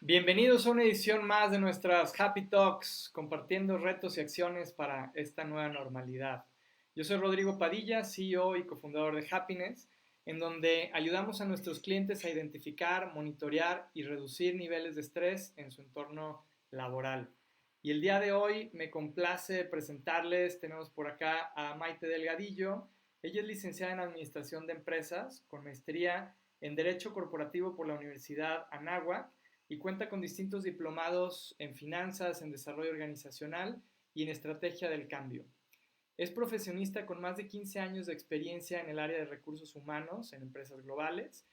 Bienvenidos a una edición más de nuestras Happy Talks, compartiendo retos y acciones para esta nueva normalidad. Yo soy Rodrigo Padilla, CEO y cofundador de Happiness, en donde ayudamos a nuestros clientes a identificar, monitorear y reducir niveles de estrés en su entorno laboral. Y el día de hoy me complace presentarles, tenemos por acá a Maite Delgadillo. Ella es licenciada en Administración de Empresas, con maestría en Derecho Corporativo por la Universidad Anáhuac y cuenta con distintos diplomados en finanzas, en desarrollo organizacional y en estrategia del cambio. Es profesionista con más de 15 años de experiencia en el área de recursos humanos en empresas globales,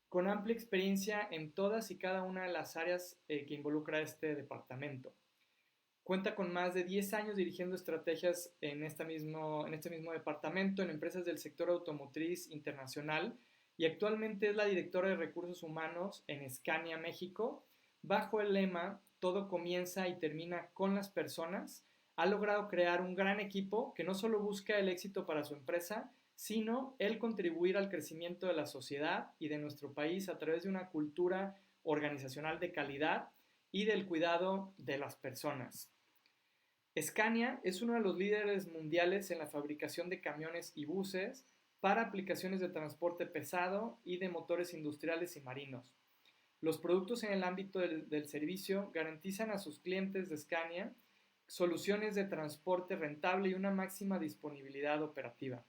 con amplia experiencia en todas y cada una de las áreas que involucra este departamento. Cuenta con más de 10 años dirigiendo estrategias en este mismo departamento en empresas del sector automotriz internacional y actualmente es la directora de recursos humanos en Scania, México. Bajo el lema "Todo comienza y termina con las personas", ha logrado crear un gran equipo que no solo busca el éxito para su empresa, sino el contribuir al crecimiento de la sociedad y de nuestro país a través de una cultura organizacional de calidad y del cuidado de las personas. Scania es uno de los líderes mundiales en la fabricación de camiones y buses para aplicaciones de transporte pesado y de motores industriales y marinos. Los productos en el ámbito del servicio garantizan a sus clientes de Scania soluciones de transporte rentable y una máxima disponibilidad operativa.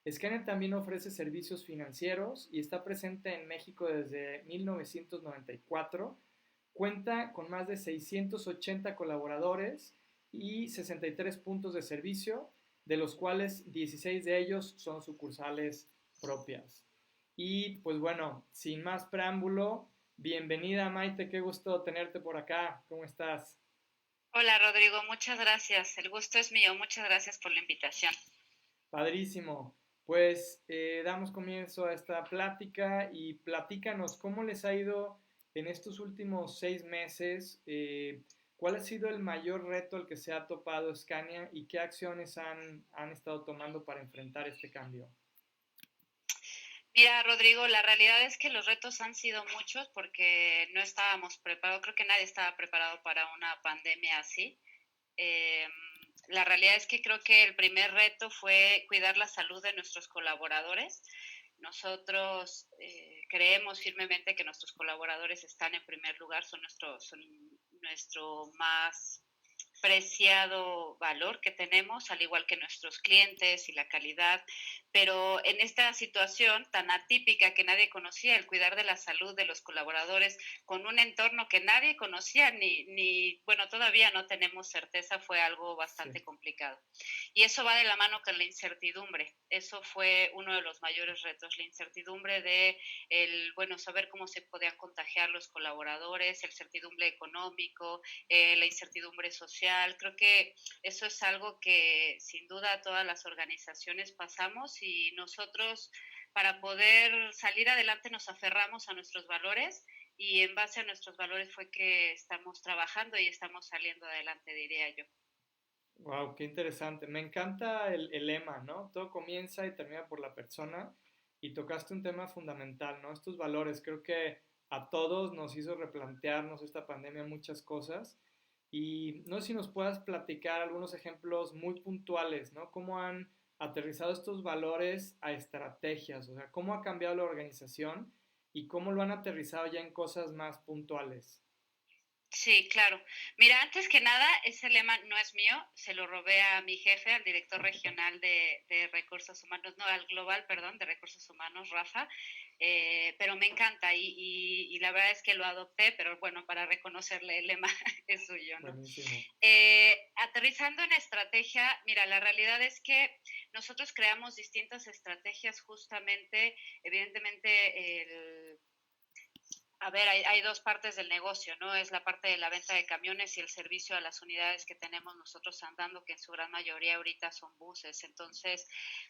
Scania también ofrece servicios financieros y está presente en México desde 1994. Cuenta con más de 680 colaboradores y 63 puntos de servicio, de los cuales 16 de ellos son sucursales propias. Y pues bueno, sin más preámbulo, bienvenida Maite, qué gusto tenerte por acá, ¿cómo estás? Hola Rodrigo, muchas gracias. El gusto es mío. Muchas gracias por la invitación. Padrísimo. Pues damos comienzo a esta plática y platícanos cómo les ha ido en estos últimos 6 meses, cuál ha sido el mayor reto al que se ha topado Scania y qué acciones han estado tomando para enfrentar este cambio. Mira, Rodrigo, la realidad es que los retos han sido muchos porque no estábamos preparados. Creo que nadie estaba preparado para una pandemia así. Eh, la realidad es que creo que el primer reto fue cuidar la salud de nuestros colaboradores. Nosotros creemos firmemente que nuestros colaboradores están en primer lugar, son nuestro más preciado valor que tenemos, al igual que nuestros clientes y la calidad. Pero en esta situación tan atípica que nadie conocía, el cuidar de la salud de los colaboradores con un entorno que nadie conocía, bueno, todavía no tenemos certeza, fue algo Sí, bastante complicado. Y eso va de la mano con la incertidumbre. Eso fue uno de los mayores retos, la incertidumbre de bueno, saber cómo se podían contagiar los colaboradores, el incertidumbre económico, la incertidumbre social. Creo que eso es algo que sin duda todas las organizaciones pasamos y nosotros para poder salir adelante nos aferramos a nuestros valores y en base a nuestros valores fue que estamos trabajando y estamos saliendo adelante, diría yo. wow, qué interesante. Me encanta el lema, ¿no? Todo comienza y termina por la persona y tocaste un tema fundamental, ¿no? Estos valores, creo que a todos nos hizo replantearnos esta pandemia muchas cosas y no sé si nos puedas platicar algunos ejemplos muy puntuales, ¿no? ¿Cómo han aterrizado estos valores a estrategias? O sea, ¿cómo ha cambiado la organización y cómo lo han aterrizado ya en cosas más puntuales? Sí, claro. Mira, antes que nada, ese lema no es mío, se lo robé a mi jefe, al director regional de recursos humanos, no, al global, perdón, de recursos humanos, Rafa, pero me encanta y la verdad es que lo adopté, pero bueno, para reconocerle el lema es suyo, ¿no? Buenísimo. Aterrizando en estrategia, mira, la realidad es que nosotros creamos distintas estrategias justamente, evidentemente, a ver, hay dos partes del negocio, ¿no? Es la parte de la venta de camiones y el servicio a las unidades que tenemos nosotros andando, que en su gran mayoría ahorita son buses. Entonces,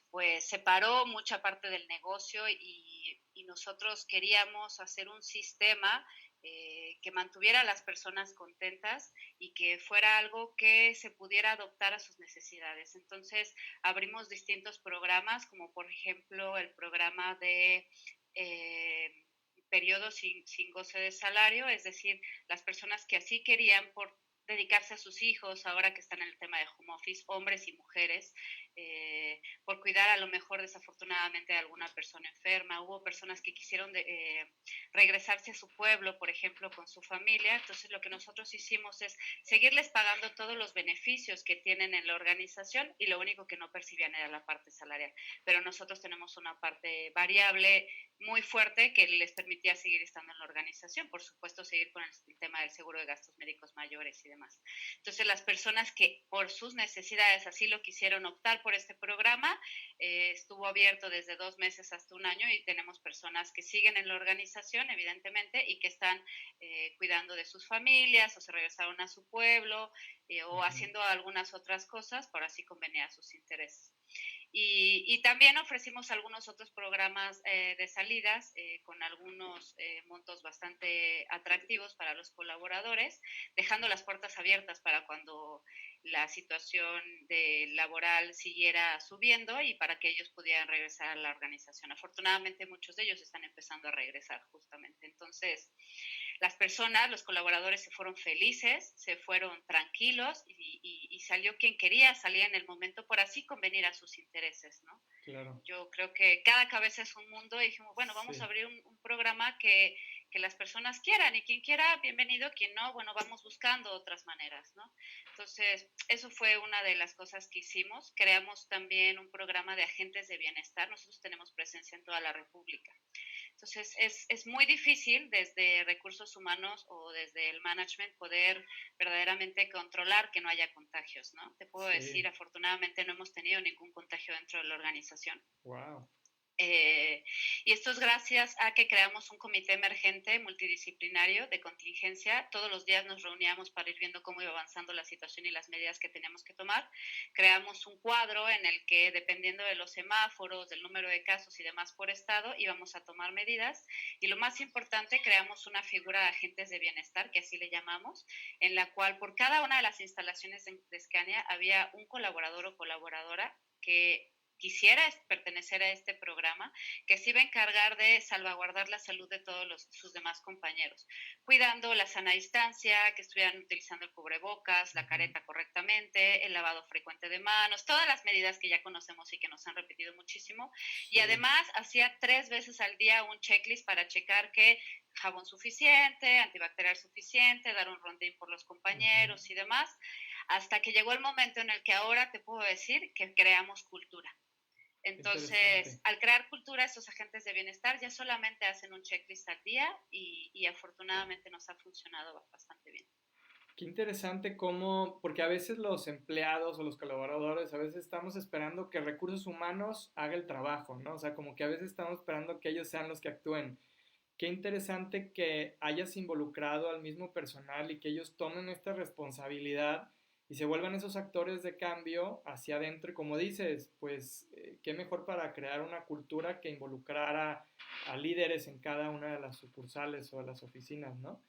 pues se paró mucha parte del negocio y nosotros queríamos hacer un sistema que mantuviera a las personas contentas y que fuera algo que se pudiera adoptar a sus necesidades. Entonces, abrimos distintos programas, como por ejemplo el programa de periodo sin goce de salario, es decir, las personas que así querían por dedicarse a sus hijos, ahora que están en el tema de home office, hombres y mujeres, por cuidar a lo mejor desafortunadamente a alguna persona enferma. Hubo personas que quisieron regresarse a su pueblo, por ejemplo, con su familia. Entonces lo que nosotros hicimos es seguirles pagando todos los beneficios que tienen en la organización y lo único que no percibían era la parte salarial. Pero nosotros tenemos una parte variable muy fuerte que les permitía seguir estando en la organización, por supuesto seguir con el tema del seguro de gastos médicos mayores y demás. Entonces las personas que por sus necesidades así lo quisieron optar por este programa, estuvo abierto desde 2 meses hasta 1 año y tenemos personas que siguen en la organización evidentemente y que están cuidando de sus familias o se regresaron a su pueblo o haciendo algunas otras cosas para así convenir a sus intereses. Y también ofrecimos algunos otros programas de salidas con algunos montos bastante atractivos para los colaboradores, dejando las puertas abiertas para cuando la situación laboral siguiera subiendo y para que ellos pudieran regresar a la organización. Afortunadamente muchos de ellos están empezando a regresar justamente. Entonces, las personas, los colaboradores se fueron felices, se fueron tranquilos y salió quien quería salir en el momento por así convenir a sus intereses, ¿no? Claro. Yo creo que cada cabeza es un mundo y dijimos, bueno, vamos a abrir un programa que las personas quieran y quien quiera, bienvenido, quien no, bueno, vamos buscando otras maneras, ¿no? Entonces, eso fue una de las cosas que hicimos. Creamos también un programa de agentes de bienestar. Nosotros tenemos presencia en toda la República. Entonces, es muy difícil desde recursos humanos o desde el management poder verdaderamente controlar que no haya contagios, ¿no? Te puedo decir, afortunadamente no hemos tenido ningún contagio dentro de la organización. Wow. Y esto es gracias a que creamos un comité emergente multidisciplinario de contingencia. Todos los días nos reuníamos para ir viendo cómo iba avanzando la situación y las medidas que teníamos que tomar. Creamos un cuadro en el que, dependiendo de los semáforos, del número de casos y demás por estado, íbamos a tomar medidas. Y lo más importante, creamos una figura de agentes de bienestar, que así le llamamos, en la cual por cada una de las instalaciones de Scania había un colaborador o colaboradora que quisiera pertenecer a este programa, que se iba a encargar de salvaguardar la salud de todos sus demás compañeros, cuidando la sana distancia, que estuvieran utilizando el cubrebocas, la careta correctamente, el lavado frecuente de manos, todas las medidas que ya conocemos y que nos han repetido muchísimo. Y además hacía 3 veces al día un checklist para checar que jabón suficiente, antibacterial suficiente, dar un rondín por los compañeros y demás, hasta que llegó el momento en el que ahora te puedo decir que creamos cultura. Entonces, al crear cultura, estos agentes de bienestar ya solamente hacen un checklist al día y afortunadamente nos ha funcionado bastante bien. Qué interesante cómo, porque a veces los empleados o los colaboradores, a veces estamos esperando que recursos humanos haga el trabajo, ¿no? O sea, como que a veces estamos esperando que ellos sean los que actúen. Qué interesante que hayas involucrado al mismo personal y que ellos tomen esta responsabilidad y se vuelvan esos actores de cambio hacia adentro. Y como dices, pues qué mejor para crear una cultura que involucrar a líderes en cada una de las sucursales o de las oficinas, ¿no?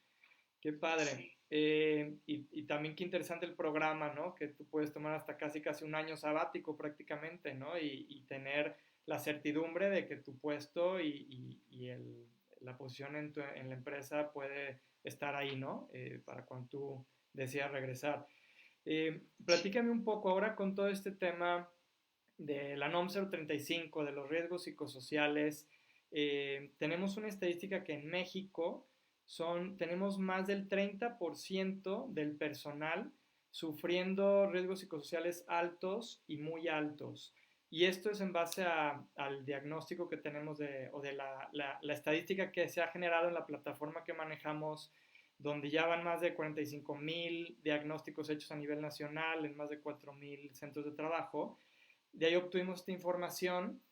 Qué padre. Sí. Y también qué interesante el programa, ¿no? Que tú puedes tomar hasta casi 1 año sabático prácticamente, ¿no? Y tener la certidumbre de que tu puesto la posición en la empresa puede estar ahí, ¿no? Para cuando tú decidas regresar. Platícame un poco ahora con todo este tema de la NOM 035, de los riesgos psicosociales. Tenemos una estadística que en México tenemos más del 30% del personal sufriendo riesgos psicosociales altos y muy altos. Y esto es en base al diagnóstico que tenemos o de la estadística que se ha generado en la plataforma que manejamos, donde ya van más de 45,000 diagnósticos hechos a nivel nacional en más de 4,000 centros de trabajo. De ahí obtuvimos esta información.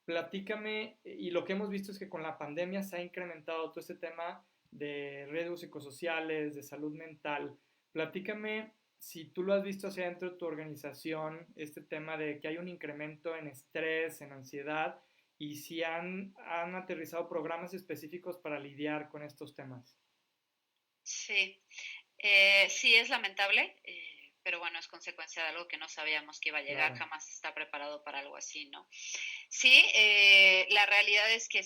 Platícame, y lo que hemos visto es que con la pandemia se ha incrementado todo este tema de riesgos psicosociales, de salud mental. Platícame si tú lo has visto hacia dentro de tu organización, este tema de que hay un incremento en estrés, en ansiedad, y si han aterrizado programas específicos para lidiar con estos temas. Sí, sí es lamentable, pero bueno, es consecuencia de algo que no sabíamos que iba a llegar, claro. Jamás está preparado para algo así, ¿no? Sí, la realidad es que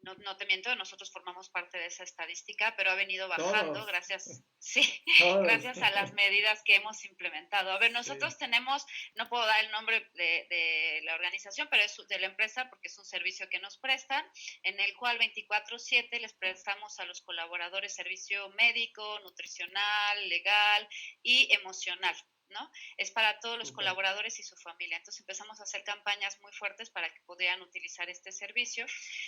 no te miento, nosotros formamos parte de esa estadística, pero ha venido bajando Todos, gracias, sí, todos. gracias a las medidas que hemos implementado. A ver, Sí. nosotros tenemos, no puedo dar el nombre de la organización, pero es de la empresa porque es un servicio que nos prestan, en el cual 24/7 les prestamos a los colaboradores servicio médico, nutricional, legal y emocional. ¿No? Es para todos los Súper. colaboradores y su familia. Entonces empezamos a hacer campañas muy fuertes para que pudieran utilizar este servicio,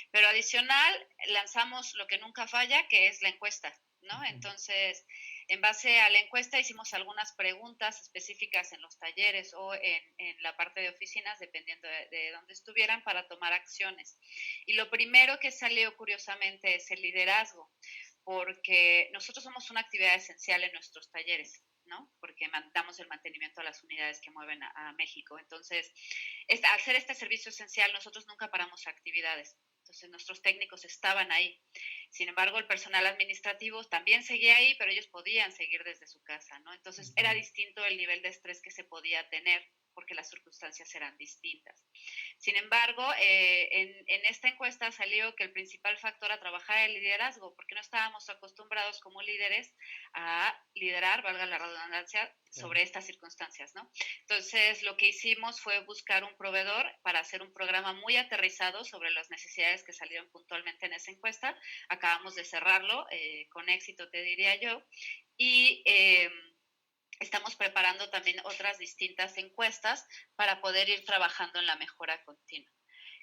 pero adicional lanzamos lo que nunca falla, que es la encuesta, ¿no? Entonces, en base a la encuesta hicimos algunas preguntas específicas en los talleres o en la parte de oficinas, dependiendo de dónde estuvieran, para tomar acciones. Y lo primero que salió curiosamente es el liderazgo, porque nosotros somos una actividad esencial en nuestros talleres. ¿No? Porque damos el mantenimiento a las unidades que mueven a México. Entonces, al ser este servicio esencial, nosotros nunca paramos actividades. Entonces, nuestros técnicos estaban ahí. Sin embargo, el personal administrativo también seguía ahí, pero ellos podían seguir desde su casa, ¿no? Entonces, era distinto el nivel de estrés que se podía tener porque las circunstancias eran distintas. Sin embargo, en esta encuesta salió que el principal factor a trabajar era el liderazgo, porque no estábamos acostumbrados como líderes a liderar, valga la redundancia, sobre estas circunstancias, ¿no? Entonces, lo que hicimos fue buscar un proveedor para hacer un programa muy aterrizado sobre las necesidades que salieron puntualmente en esa encuesta. Acabamos de cerrarlo con éxito, te diría yo, y estamos preparando también otras distintas encuestas para poder ir trabajando en la mejora continua.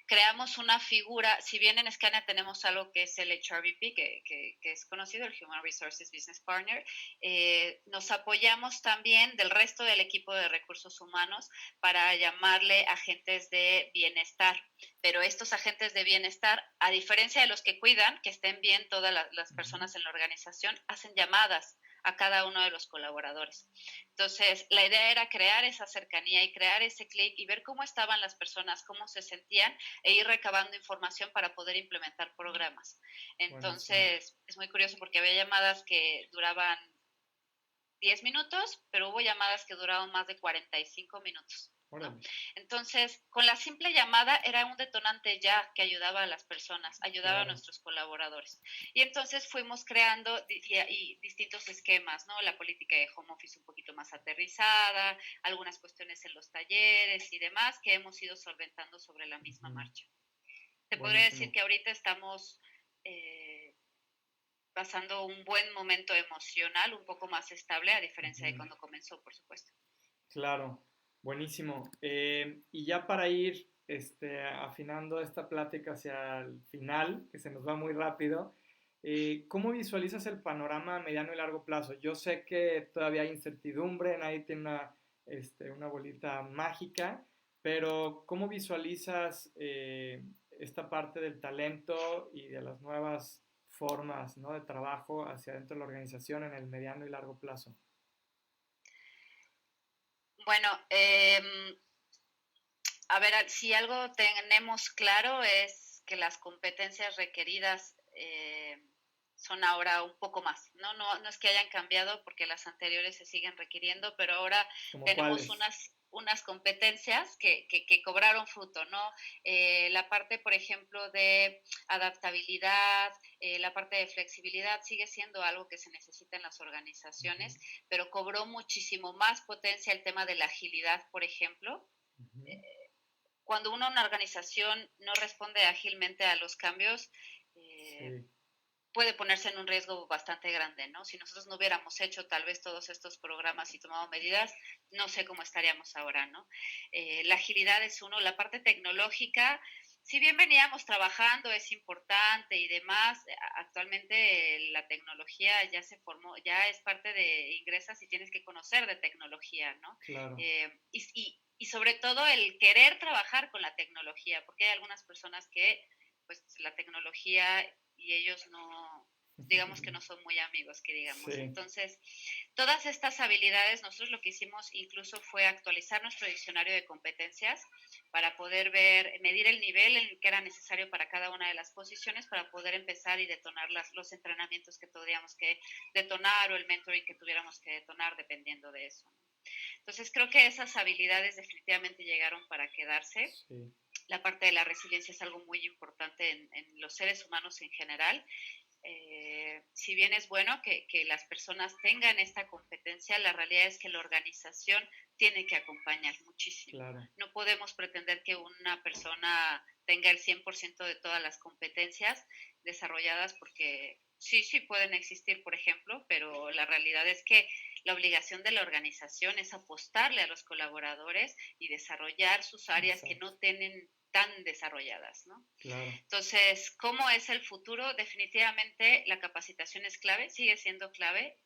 Creamos una figura, si bien en Scania tenemos algo que es el HRBP, que es conocido, el Human Resources Business Partner, nos apoyamos también del resto del equipo de recursos humanos para llamarle agentes de bienestar. Pero estos agentes de bienestar, a diferencia de los que cuidan, que estén bien todas las personas en la organización, hacen llamadas a cada uno de los colaboradores. Entonces, la idea era crear esa cercanía y crear ese clic y ver cómo estaban las personas, cómo se sentían e ir recabando información para poder implementar programas. Buenísimo. Entonces, es muy curioso porque había llamadas que duraban 10 minutos, pero hubo llamadas que duraban más de 45 minutos. ¿No? Órale. Entonces, con la simple llamada era un detonante ya que ayudaba a las personas, ayudaba a Claro. nuestros colaboradores. Y entonces fuimos creando distintos esquemas, ¿no? La política de home office un poquito más aterrizada, algunas cuestiones en los talleres y demás que hemos ido solventando sobre la misma marcha. Te podría decir Buenísimo. que ahorita estamos pasando un buen momento emocional, un poco más estable, a diferencia de cuando comenzó, por supuesto. Claro, buenísimo. Y ya para ir afinando esta plática hacia el final, que se nos va muy rápido, ¿cómo visualizas el panorama a mediano y largo plazo? Yo sé que todavía hay incertidumbre, nadie tiene una bolita mágica, pero ¿cómo visualizas esta parte del talento y de las nuevas formas, ¿no?, de trabajo hacia dentro de la organización en el mediano y largo plazo? Bueno, a ver, si algo tenemos claro es que las competencias requeridas son ahora un poco más. No es que hayan cambiado porque las anteriores se siguen requiriendo, pero ahora ¿Como tenemos cuáles? unas competencias que cobraron fruto, ¿no? La parte, por ejemplo, de adaptabilidad, la parte de flexibilidad sigue siendo algo que se necesita en las organizaciones, pero cobró muchísimo más potencia el tema de la agilidad, por ejemplo. Cuando una organización no responde ágilmente a los cambios, Sí, puede ponerse en un riesgo bastante grande, ¿no? Si nosotros no hubiéramos hecho tal vez todos estos programas y tomado medidas, no sé cómo estaríamos ahora, ¿no? La agilidad es uno, la parte tecnológica, si bien veníamos trabajando, es importante y demás, actualmente la tecnología ya se formó, ya es parte de ingresas y tienes que conocer de tecnología, ¿no? claro. Y sobre todo el querer trabajar con la tecnología, porque hay algunas personas que pues la tecnología y ellos no, digamos que no son muy amigos, que digamos. Sí, Entonces, todas estas habilidades, nosotros lo que hicimos incluso fue actualizar nuestro diccionario de competencias para poder medir el nivel en el que era necesario para cada una de las posiciones para poder empezar y detonar los entrenamientos que tendríamos que detonar o el mentoring que tuviéramos que detonar dependiendo de eso. Entonces, creo que esas habilidades definitivamente llegaron para quedarse. sí. La parte de la resiliencia es algo muy importante en los seres humanos en general. Si bien es bueno que las personas tengan esta competencia, la realidad es que la organización tiene que acompañar muchísimo. Claro. No podemos pretender que una persona tenga el 100% de todas las competencias desarrolladas, porque sí pueden existir, por ejemplo, pero la realidad es que la obligación de la organización es apostarle a los colaboradores y desarrollar sus áreas que no tienen tan desarrolladas, ¿no? Claro. Entonces, ¿cómo es el futuro? Definitivamente la capacitación es clave, sigue siendo clave.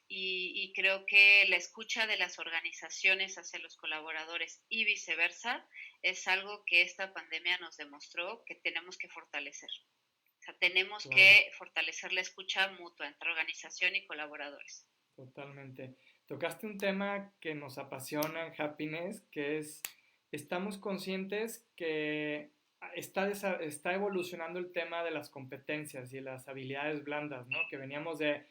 Y creo que la escucha de las organizaciones hacia los colaboradores y viceversa es algo que esta pandemia nos demostró que tenemos que fortalecer. O sea, tenemos que fortalecer la escucha mutua entre organización y colaboradores. Totalmente. Tocaste un tema que nos apasiona en Happiness, que es, estamos conscientes que está evolucionando el tema de las competencias y las habilidades blandas, ¿no? Que veníamos de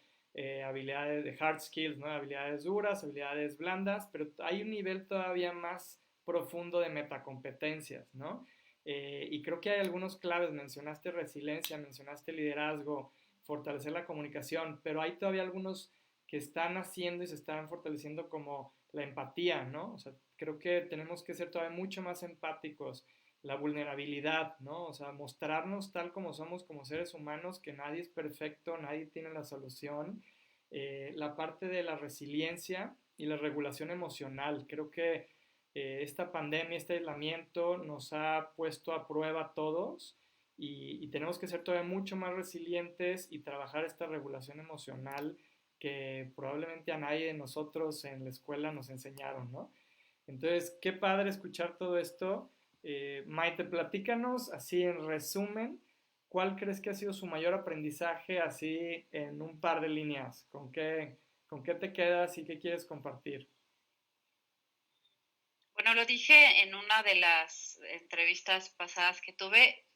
habilidades de hard skills, ¿no? Habilidades duras, habilidades blandas, pero hay un nivel todavía más profundo de metacompetencias, ¿no? Y creo que hay algunos claves, mencionaste resiliencia, mencionaste liderazgo, fortalecer la comunicación, pero hay todavía algunos que están haciendo y se están fortaleciendo como la empatía, ¿no? O sea, creo que tenemos que ser todavía mucho más empáticos, la vulnerabilidad, ¿no? O sea, mostrarnos tal como somos como seres humanos, que nadie es perfecto, nadie tiene la solución. La parte de la resiliencia y la regulación emocional, creo que esta pandemia, este aislamiento nos ha puesto a prueba a todos y tenemos que ser todavía mucho más resilientes y trabajar esta regulación emocional que probablemente a nadie de nosotros en la escuela nos enseñaron, ¿no? Entonces, qué padre escuchar todo esto. Maite, platícanos así en resumen, ¿cuál crees que ha sido su mayor aprendizaje así en un par de líneas? Con qué te quedas y qué quieres compartir? Bueno, lo dije en una de las entrevistas pasadas que tuve,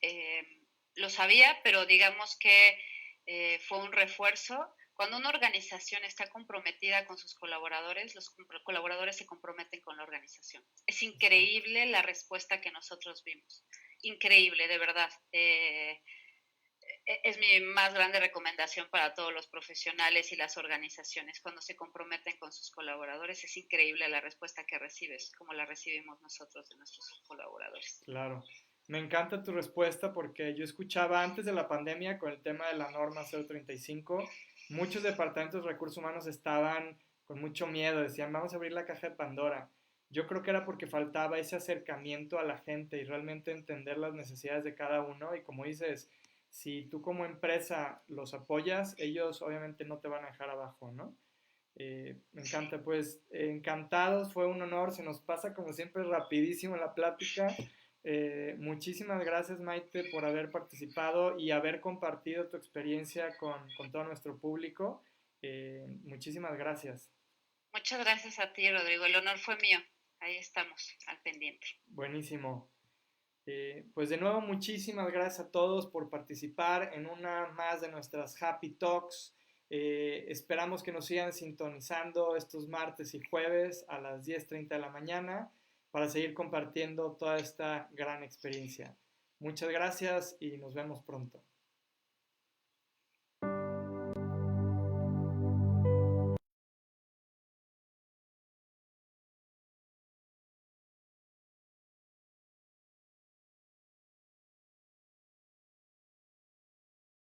lo sabía, pero digamos que fue un refuerzo. Cuando una organización está comprometida con sus colaboradores, los colaboradores se comprometen con la organización. Es increíble la respuesta que nosotros vimos. Increíble, de verdad. Es mi más grande recomendación para todos los profesionales y las organizaciones. Cuando se comprometen con sus colaboradores, es increíble la respuesta que recibes, como la recibimos nosotros de nuestros colaboradores. Claro. Me encanta tu respuesta porque yo escuchaba antes de la pandemia con el tema de la norma 035, muchos departamentos de recursos humanos estaban con mucho miedo, decían, vamos a abrir la caja de Pandora. Yo creo que era porque faltaba ese acercamiento a la gente y realmente entender las necesidades de cada uno y como dices, si tú como empresa los apoyas, ellos obviamente no te van a dejar abajo, ¿no? Me encanta, pues encantados, fue un honor, se nos pasa como siempre rapidísimo la plática. Muchísimas gracias Maite por haber participado y haber compartido tu experiencia con todo nuestro público. Muchísimas gracias. Muchas gracias a ti, Rodrigo. El honor fue mío. Ahí estamos, al pendiente. Buenísimo. Pues de nuevo, muchísimas gracias a todos por participar en una más de nuestras Happy Talks. Esperamos que nos sigan sintonizando estos martes y jueves a las 10:30 de la mañana para seguir compartiendo toda esta gran experiencia. Muchas gracias y nos vemos pronto.